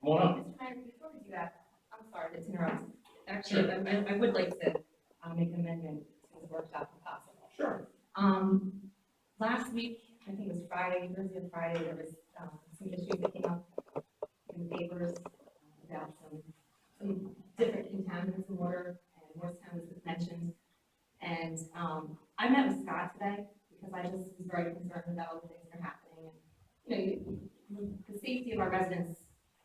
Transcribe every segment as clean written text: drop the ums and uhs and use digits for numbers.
Come on up. Mr. Mayor, before we do that, I'm sorry to interrupt. Actually, I would like to make an amendment to the workshop if possible. Sure. Last week, I think it was Friday, Thursday or Friday, there was some issues that came up in the papers about some different contaminants in water, and Moorestown was mentioned. And I met with Scott today because I just was very concerned about all the things that are happening. And, the safety of our residents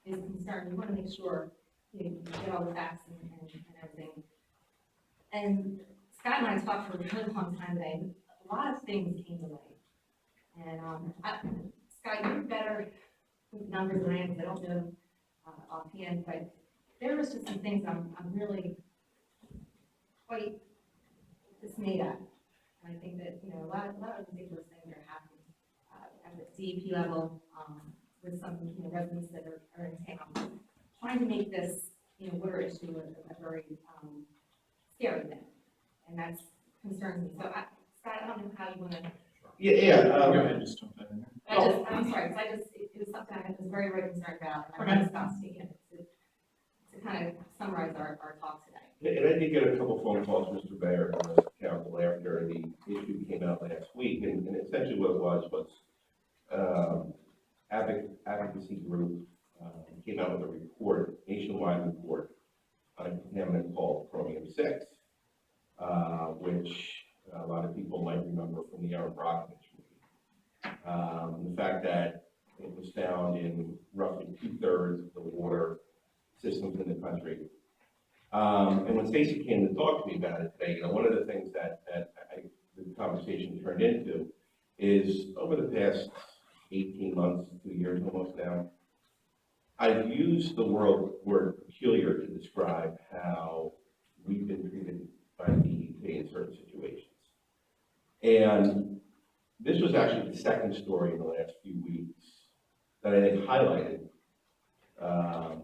is concerned. We want to make sure you get all the facts and everything. And Scott and I talked for a really long time today. A lot of things came to light. And Scott, you're better with numbers than I am, because I don't know offhand, but there was just some things I'm really quite dismayed at. And I think that, a lot of ridiculous things are happening at the DEP level with some, residents that are in town, trying to make this, water issue a very scary thing. And that concerns me. So, Scott, I don't know how you want to. Yeah. Go ahead, just jump in there. I'm sorry, because it was something I was very, very concerned about. And I want Scott to take it to kind of summarize our talk today. And I did get a couple phone calls, Mr. Mayor, from the council after the issue came out last week, and essentially what it was advocacy group came out with a report, nationwide report, on a contaminant called chromium-6, which a lot of people might remember from the Aaron Brockman issue. The fact that it was found in roughly 2/3 of the water systems in the country. And when Stacy came to talk to me about it today, one of the things that the conversation turned into is over the past 18 months, 2 years almost now, I've used the word peculiar to describe how we've been treated by the DEP in certain situations. And this was actually the second story in the last few weeks that I think highlighted, I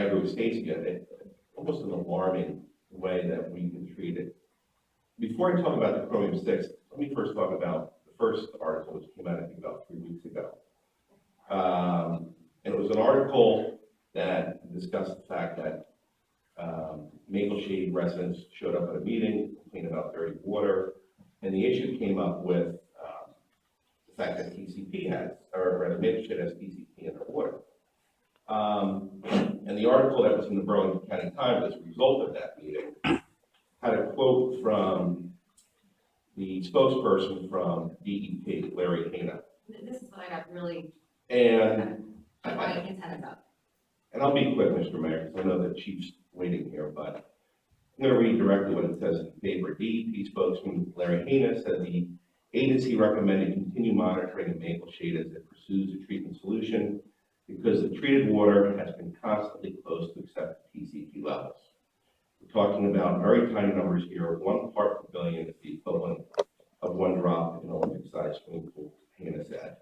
agree with Stacy, almost an alarming way that we've been treated. Before I talk about the chromium-6, let me first talk about the first article, which came out, I think, about 3 weeks ago. And it was an article that discussed the fact that Maple Shade residents showed up at a meeting, complained about dirty water, and the issue came up with the fact that TCP has, or rather Maple Shade has TCP in their water. And the article that was in the Burlington County Times as a result of that meeting had a quote from the spokesperson from DEP, Larry Hana. This is what I got really And antenna about. And I'll be quick, Mr. Mayor, because I know the chief's waiting here, but I'm going to read directly what it says in the paper. DEP spokesman Larry Hana said the agency recommended continue monitoring of Maple Shade as it pursues a treatment solution because the treated water has been constantly close to accepted TCP levels. We're talking about very tiny numbers here. 1 part per billion is the equivalent of 1 drop in an Olympic-sized swimming pool, Hana said.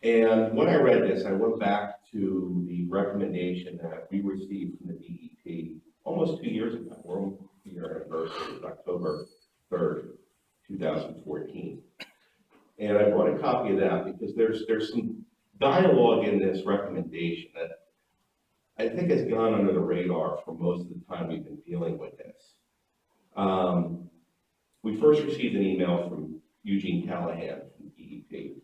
And when I read this, I went back to the recommendation that we received from the DEP almost 2 years ago. We're on the year anniversary, October 3rd, 2014. And I brought a copy of that because there's some dialogue in this recommendation that I think has gone under the radar for most of the time we've been dealing with this. We first received an email from Eugene Callahan from DEP,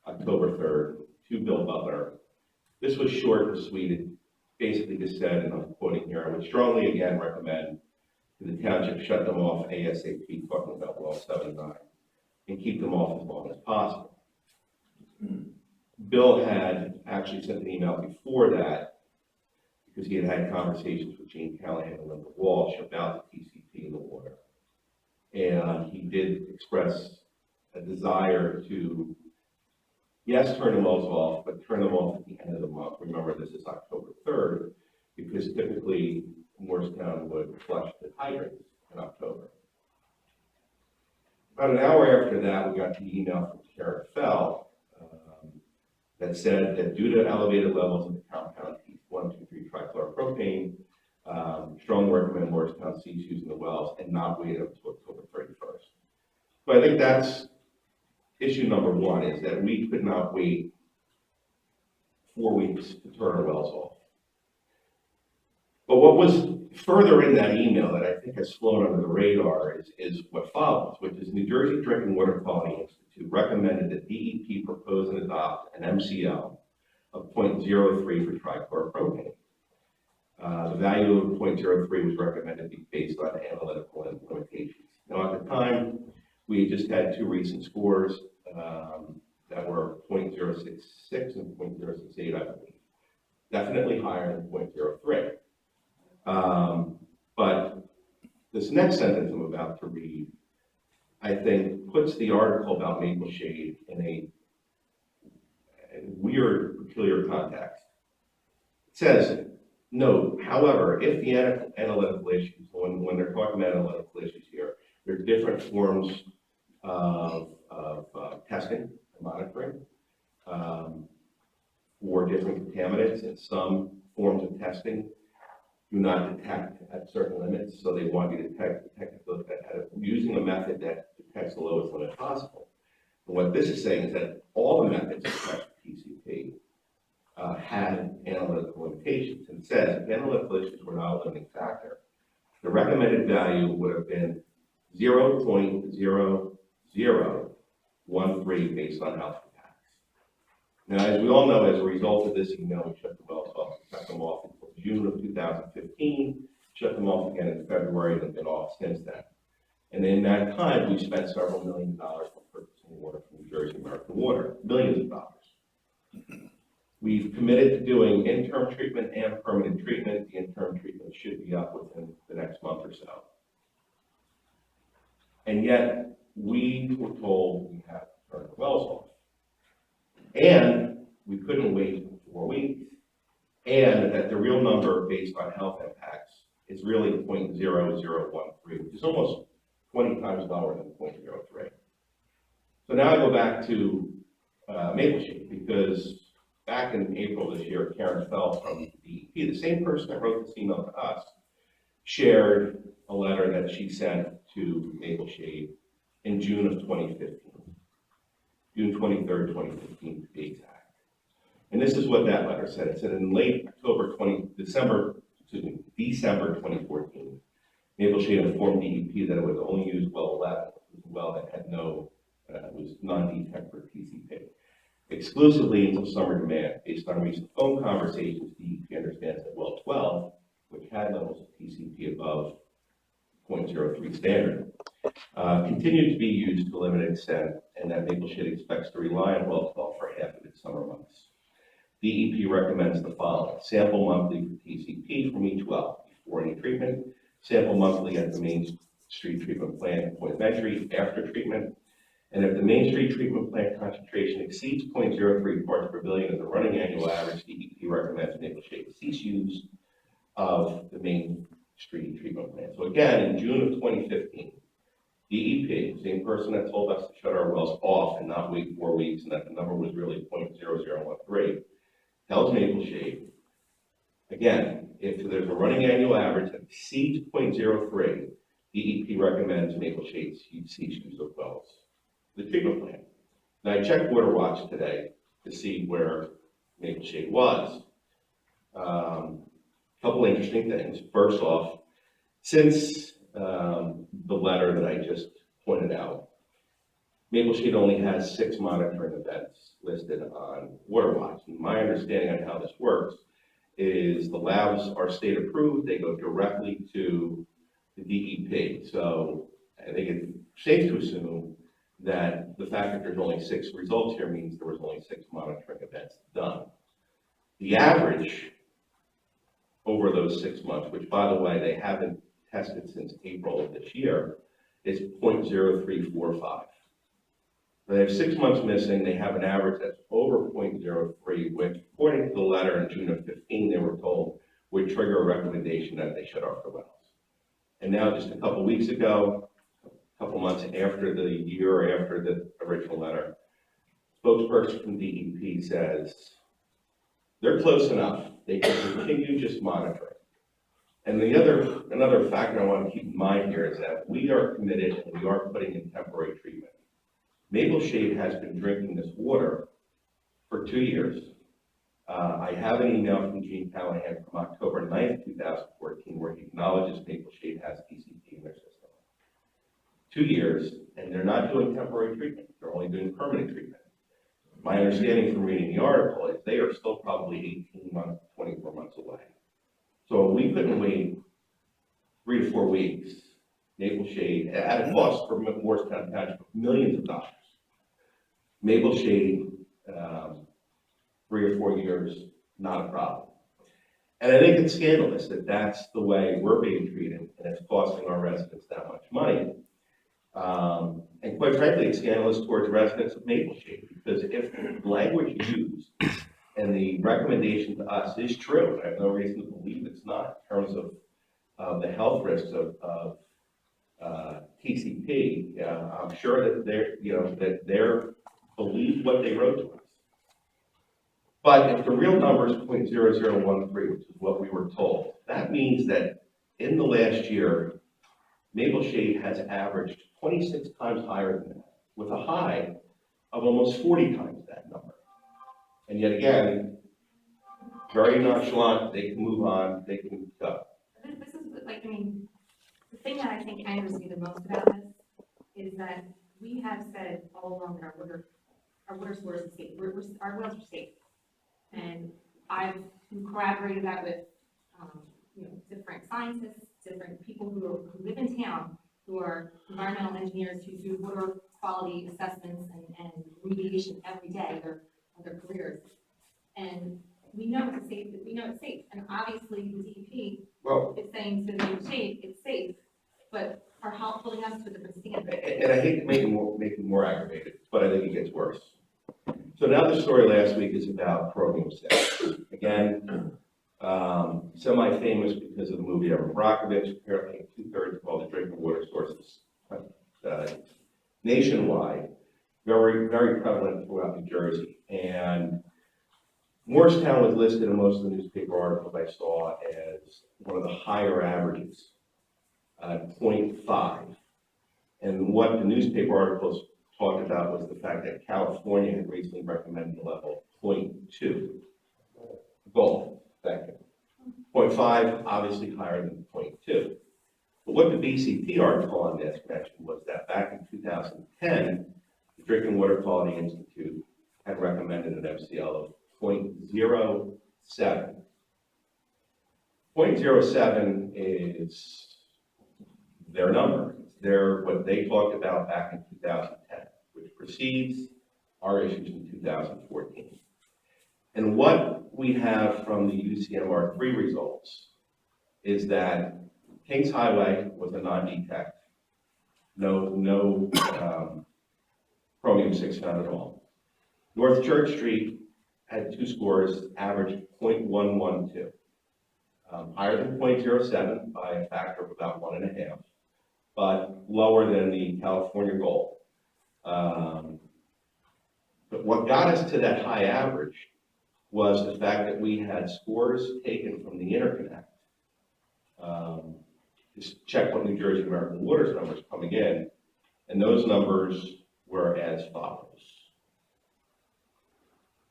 October 3rd, to Bill Butler. This was short and sweet. It basically just said, and I'm quoting here, I would strongly again recommend to the township shut them off ASAP, talking about well 79, and keep them off as long as possible. Bill had actually sent an email before that because he had had conversations with Gene Callahan and Linda Walsh about the TCP in the water. And he did express a desire to, yes, turn the wells off, but turn them off at the end of the month. Remember, this is October 3rd, because typically Moorestown would flush the hydrants in October. About an hour after that, we got the email from Tara Fell that said that due to elevated levels of the compound 1,2,3-trichloropropane, strongly recommend Moorestown cease using the wells and not wait until October 31st. So I think that's issue number one, is that we could not wait 4 weeks to turn our wells off. But what was further in that email that I think has flown under the radar is what follows, which is New Jersey Drinking Water Quality Institute recommended that DEP propose and adopt an MCL of 0.03 for trichloropropanate. The value of 0.03 was recommended to be based on analytical limitations. Now, at the time, we had just had 2 recent scores that were 0.066 and 0.068, I believe. Definitely higher than 0.03. But this next sentence I'm about to read, I think, puts the article about Maple Shade in a weird, peculiar context. It says, note, however, if the analytical issues, when they're talking about analytical issues here, there are different forms of testing and monitoring for different contaminants, and some forms of testing do not detect at certain limits, so they want you to detect using a method that detects the lowest limit possible. And what this is saying is that all the methods of test PCP had analytical limitations. And it says if analytical issues were not a limiting factor, the recommended value would have been 0.0013 based on health impacts. Now, as we all know, as a result of this email, we shut the wells off. We shut them off until June of 2015, shut them off again in February, and they've been off since then. And in that time, we spent several $1 million on purchasing water from New Jersey American Water, millions of dollars. We've committed to doing interim treatment and permanent treatment. The interim treatment should be up within the next month or so. And yet, we were told we have to turn the wells off. And we couldn't wait 4 weeks. And that the real number based on health impacts is really 0.0013, which is almost 20 times lower than 0.03. So now I go back to Maple Shade, because back in April this year, Karen Fell from DEP, the same person that wrote this email to us, shared a letter that she sent to Maple Shade in June of 2015. June 23rd, 2015 to be exact. And this is what that letter said. It said in late December 2014, Maple Shade informed DEP that it would only use well 11, a well that had was non-detect for PCP, exclusively until summer demand. Based on recent phone conversations, DEP understands that well 12, which had levels of PCP above 0.03 standard, continued to be used to a limited extent, and that Maple Shade expects to rely on well 12 for half of its summer months. DEP recommends the following: sample monthly for PCP from each well before any treatment, sample monthly at the Main Street Treatment Plant at point of entry after treatment, and if the Main Street Treatment Plant concentration exceeds 0.03 parts per billion as a running annual average, DEP recommends Maple Shade cease use of the Main Street Treatment Plant. So again, in June of 2015, DEP, the same person that told us to shut our wells off and not wait 4 weeks, and that the number was really 0.0013, tells Maple Shade, again, if there's a running annual average that exceeds 0.03, DEP recommends Maple Shade cease use of wells, the treatment plant. Now, I checked Water Watch today to see where Maple Shade was. Couple interesting things. First off, since the letter that I just pointed out, Maple Shade only has 6 monitoring events listed on Water Watch. And my understanding on how this works is the labs are state approved, they go directly to the DEP. So I think it's safe to assume that the fact that there's only 6 results here means there was only 6 monitoring events done. The average over those 6 months, which by the way, they haven't tested since April of this year, is 0.0345. They have 6 months missing. They have an average that's over 0.03, which according to the letter in June of 15, they were told would trigger a recommendation that they shut off the wells. And now just a couple weeks ago, a couple months after the year after the original letter, spokesperson from DEP says they're close enough. They can continue just monitoring. And another factor I want to keep in mind here is that we are committed and we are putting in temporary treatment. Maple Shade has been drinking this water for 2 years. I have an email from Gene Callahan from October 9th, 2014, where he acknowledges Maple Shade has PCP in their system. 2 years, and they're not doing temporary treatment, they're only doing permanent treatment. My understanding from reading the article is they are still probably 18 months, 24 months away. So we couldn't wait 3 to 4 weeks, Maple Shade, at a cost for Moorestown Township of millions of dollars. Maple Shade, 3 or 4 years, not a problem. And I think it's scandalous that that's the way we're being treated, and it's costing our residents that much money. And quite frankly, it's scandalous towards residents of Maple Shade, because if the language used and the recommendation to us is true, I have no reason to believe it's not, in terms of the health risks of TCP, I'm sure that they're believe what they wrote to us. But if the real number is 0.0013, which is what we were told, that means that in the last year, Maple Shade has averaged 26 times higher than that, with a high of almost 40 times that number. And yet again, very nonchalant, they can move on, they can go. This is like, I mean, the thing that I think angers me the most about this is that we have said all along that our water source is safe, our wells are safe. And I've corroborated that with, different scientists, different people who live in town, who are environmental engineers who do water quality assessments and remediation every day of their careers. And we know it's safe, and obviously the DEP is saying to the shade, it's safe, but are holding us to a different standard. And I hate to make it more aggravated, but I think it gets worse. So now the story last week is about chromium 6. Again, semi-famous because of the movie Evan Brockovich. Apparently 2/3 of all the drinking water sources nationwide, very, very prevalent throughout New Jersey. And Moorestown was listed in most of the newspaper articles I saw as one of the higher averages, 0.5. And what the newspaper articles talked about was the fact that California had recently recommended a level of 0.2. Gold, thank you. 0.5, obviously higher than 0.2. But what the BCP article on this mentioned was that back in 2010, the Drinking Water Quality Institute had recommended an MCL of 0.07. 0.07 is their number. It's what they talked about back in 2010, which precedes our issues in 2014. And what we have from the UCMR 3 results is that Kings Highway was a non-detect, no chromium 6 found at all. North Church Street had 2 scores, averaged 0.112, higher than 0.07 by a factor of about 1.5, but lower than the California goal. But what got us to that high average was the fact that we had scores taken from the interconnect. Just check what New Jersey American Water's numbers coming in, and those numbers were as follows.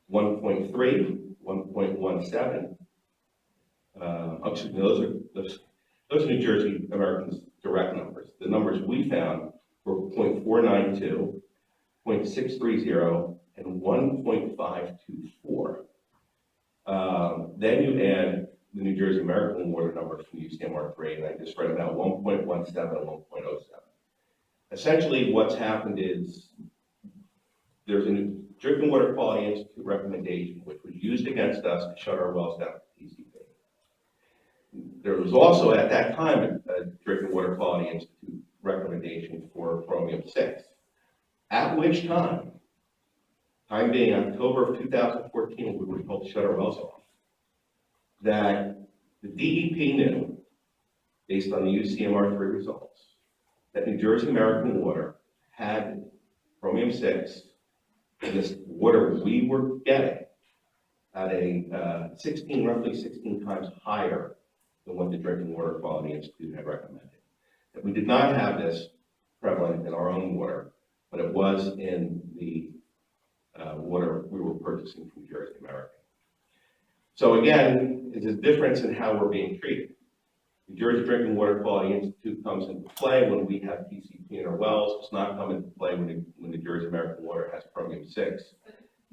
1.3, 1.17. Excuse me, those are New Jersey Americans' direct numbers. The numbers we found were 0.492, 0.630, and 1.524. Then you add the New Jersey American Water numbers from UCMR 3, and I just read about 1.17 and 1.07. Essentially, what's happened is there's a Drinking Water Quality Institute recommendation, which was used against us to shut our wells down for TCP. There was also, at that time, a Drinking Water Quality Institute recommendation for chromium 6, at which time being October of 2014, we were told to shut our wells off, that the DEP knew, based on the UCMR 3 results, that New Jersey American Water had chromium 6 in this water we were getting at a roughly 16 times higher than what the Drinking Water Quality Institute had recommended. That we did not have this prevalent in our own water, but it was in the water we were purchasing from Jersey American. So again, it's a difference in how we're being treated. The Jersey Drinking Water Quality Institute comes into play when we have PCP in our wells. It's not come into play when the Jersey American Water has chromium 6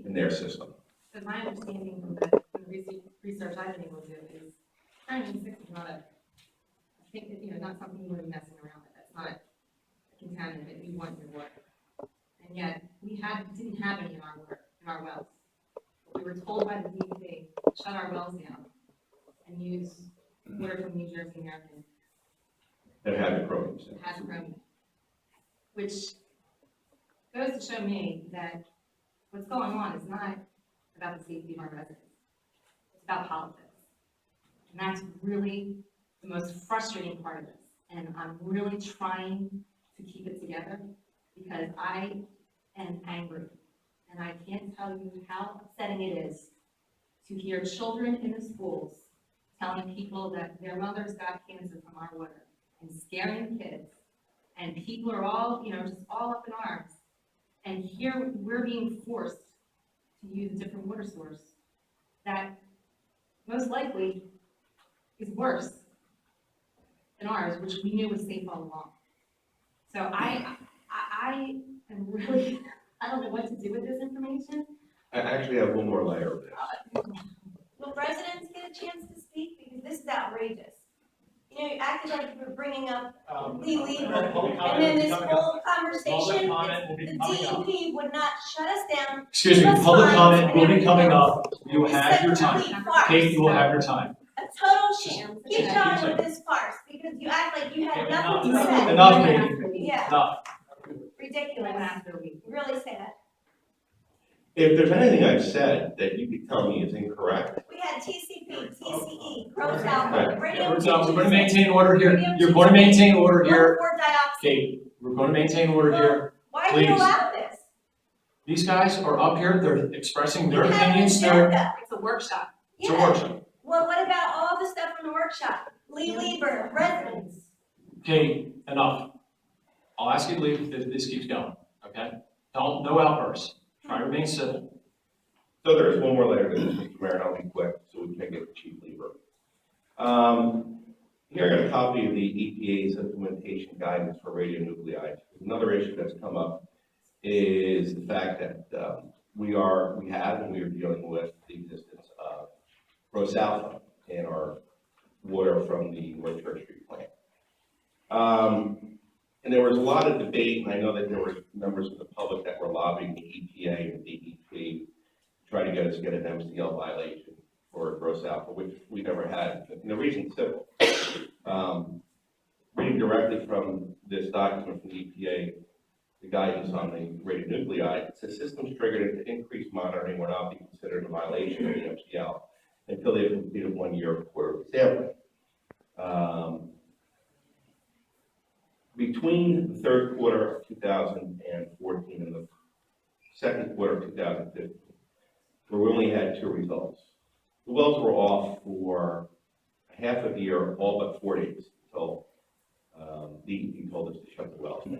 in their system. But my understanding from the research I've been able to do is chromium 6 is not a, I think that, not something you want to be messing around with. That's not a contaminant that you want in your water. And yet, we didn't have any in our water, in our wells. We were told by the DEP, shut our wells down and use water from New Jersey American. That had the chromium 6. Has chromium. Which goes to show me that what's going on is not about the safety of our residents. It's about politics. And that's really the most frustrating part of this. And I'm really trying to keep it together because I am angry. And I can't tell you how upsetting it is to hear children in the schools telling people that their mothers got cancer from our water and scaring the kids. And people are all, just all up in arms. And here we're being forced to use a different water source that most likely is worse than ours, which we knew was safe all along. So I am really, I don't know what to do with this information. I actually have one more layer of this. Will residents get a chance to speak? Because this is outrageous. You acted like you were bringing up Lee Lieber, and then this whole conversation, the DEP would not shut us down. Excuse me, That's public fine, comment and will be everything coming else. up. You will It's have such your a time. complete farce. Kate, you will have your time. A total sham. Keep going with this farce, because you act like you had nothing to say. Enough, Kate. Yeah, Enough. ridiculous. Really say that. If there's anything I've said that you could tell me is incorrect, We had TCP, TCE, gross alpha, Right. radium We're going to 226, maintain order here. radium You're going to maintain order 226, here. 1,4-dioxane. Kate, we're going to maintain order here. Why do you Please. allow this? These guys are up here, they're expressing their You have an opinions, agenda. It's a workshop. it's a Yeah. workshop. Well, what about all the stuff from the workshop? Lee Lieber, residents. Kate, enough. I'll ask you to leave if this keeps going, okay? No outbursts. Try to remain civil. so there is one more layer to this, Mr. Mayor, and I'll be quick so we can get to Chief Lieber. Here I got a copy of the EPA's implementation guidance for radionuclides. Another issue that's come up is the fact that we have and we are dealing with the existence of gross alpha in our water from the North Church Street plant. And there was a lot of debate, and I know that there were members of the public that were lobbying the EPA and DEP to try to get us to get an MCL violation for gross alpha, which we never had. And the reason's simple. Reading directly from this document from the EPA, the guidance on the radionuclide, it says systems triggered into increased monitoring will not be considered a violation of the MCL until they have completed 1 year of quarterly sampling. Between the third quarter of 2014 and the second quarter of 2015, where we only had 2 results. The wells were off for half a year, all but 4 days, until DEP told us to shut the wells down.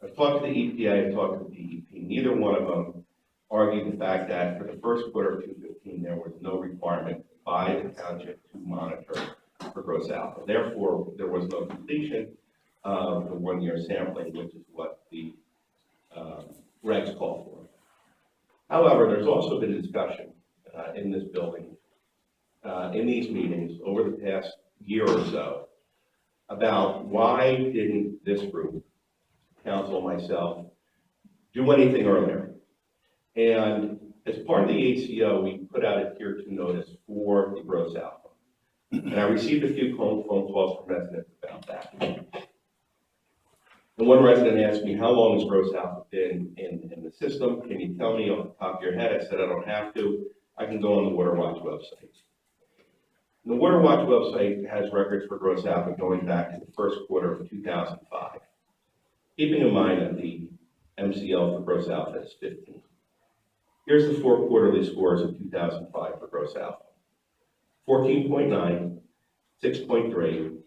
I've talked to the EPA, I've talked to the DEP. Neither one of them argued the fact that for the first quarter of 2015, there was no requirement by the township to monitor for gross alpha. Therefore, there was no completion of the 1 year sampling, which is what the regs call for. However, there's also been discussion in this building, in these meetings over the past year or so, about why didn't this group, council, myself, do anything earlier. And as part of the ACO, we put out a tier 2 notice for the gross alpha. And I received a few phone calls from residents about that. And one resident asked me, how long has gross alpha been in the system? Can you tell me off the top of your head? I said, I don't have to. I can go on the Water Watch website. The Water Watch website has records for gross alpha going back to the first quarter of 2005. Keeping in mind that the MCL for gross alpha is 15. Here's the 4 quarterly scores of 2005 for gross alpha. 14.9, 6.3,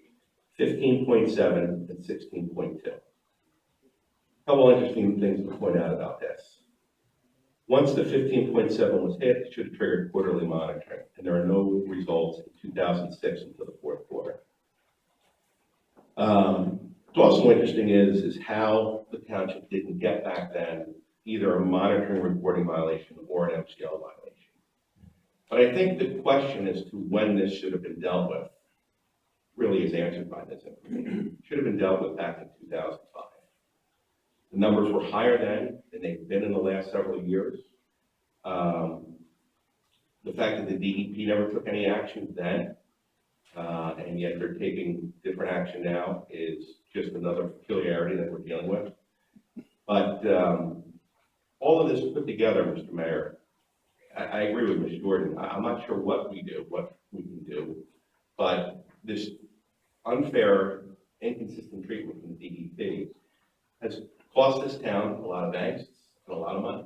15.7, and 16.2. Couple interesting things to point out about this. Once the 15.7 was hit, it should have triggered quarterly monitoring, and there are no results in 2006 until the fourth quarter. What's also interesting is how the township didn't get back then either a monitoring reporting violation or an MCL violation. But I think the question as to when this should have been dealt with really is answered by this information. It should have been dealt with back in 2005. The numbers were higher then than they've been in the last several years. The fact that the DEP never took any action then, and yet they're taking different action now is just another peculiarity that we're dealing with. But all of this put together, Mr. Mayor, I agree with Ms. Jordan. I'm not sure what we can do, but this unfair, inconsistent treatment from the DEP has cost this town a lot of angst and a lot of money.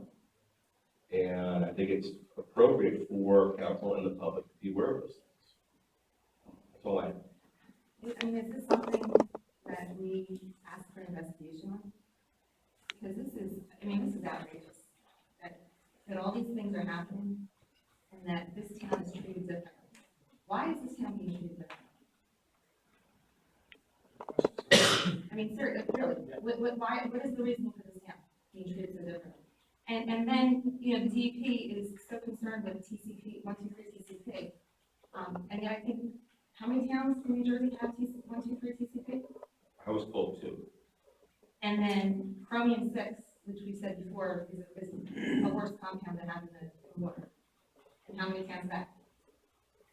And I think it's appropriate for council and the public to be aware of those things. That's all I have. I mean, is this something that we ask for an investigation on? Because this is outrageous, that all these things are happening, and that this town is treated differently. Why is this town being treated differently? I mean, sir, really, what is the reason for this town being treated so differently? And then, you know, the DEP is so concerned with TCP, 123 TCP. And yet I think, how many towns in New Jersey have 123 TCP? I was told to. And then Chromium 6, which we said before, is a worse compound than having the water. And how many towns is that?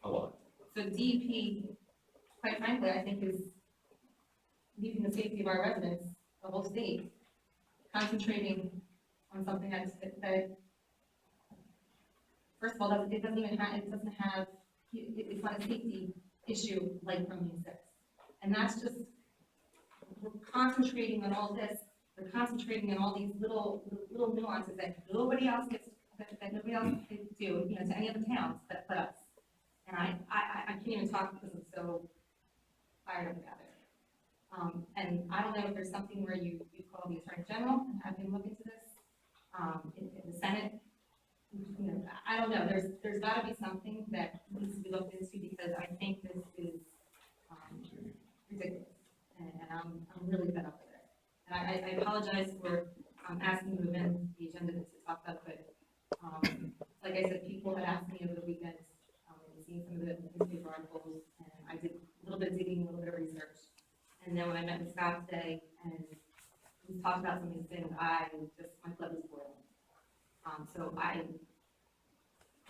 A lot. So DEP, quite frankly, I think is leaving the safety of our residents, the whole state, concentrating on something that first of all, it's not a safety issue like Chromium 6. And that's just, we're concentrating on all this, we're concentrating on all these little nuances that nobody else gets, that nobody else can do, you know, to any other towns but us. And I can't even talk because I'm so fired up about it. And I don't know if there's something where you call the Attorney General and have him look into this. In the Senate, you know, I don't know, there's gotta be something that needs to be looked into because I think this is, ridiculous. And I'm really fed up with it. And I apologize for, asking to amend the agenda to talk about, but, like I said, people had asked me over the weekend, seeing some of the newspaper articles, and I did a little bit of digging, a little bit of research. And then when I met with Scott today, and we talked about some of these things, my blood was boiling. So I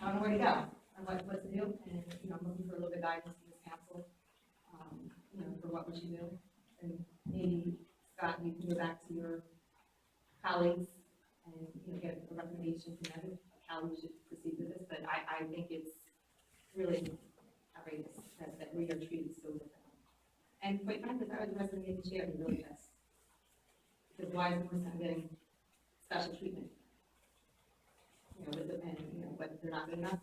don't know where to go and what to do, and, you know, I'm looking for a little bit of guidance from this council, you know, for what we should do. And maybe, Scott, you can go back to your colleagues and, you know, get a recommendation from them of how we should proceed with this, but I think it's really outrageous that we are treated so differently. And quite frankly, if I was the resident of the chair, I'd be really pissed. Because why is Moorestown getting special treatment? You know, and, you know, but they're not good enough.